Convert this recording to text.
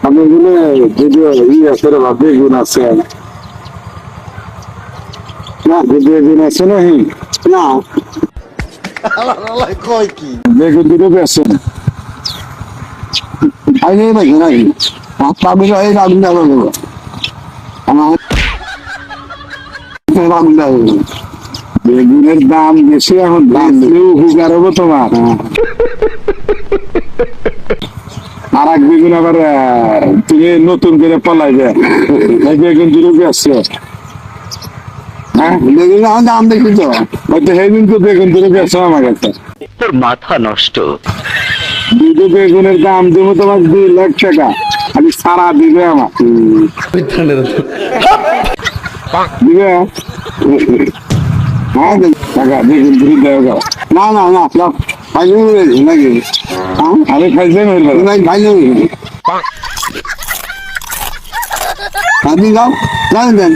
আমি বলে যদিও করে ভাবে গুণ আছে না, যদিও গুণ আছে নাহি না কয় কি বেগুন দুটো বেছেন আইনে নাকি নাকি পাবি এই রাগুন যাবো আমার বেগুনের দাম বেশি, এখন দাম হুগার হবো তোমার। আর এক বেগুন আবার তুমি নতুন করে পলাইবে, বেগুন দুটো বেচছো। হ্যাঁ বেগুন এখন দাম দেখি তো, হয়তো সেদিন তো বেগুন দুটো বেচছো আমার কাছে। তোর মাথা নষ্ট। দুটো বেগুনের দাম দেবো তোমার 2 লাখ টাকা, খালি সারা দিবে আমার দিবে। হ্যাঁ টাকা বেগুন দুটো দেওয়া না না না খাইলে নাকি আরে খাইলে খাইলে আপনি যাও জানেন দেন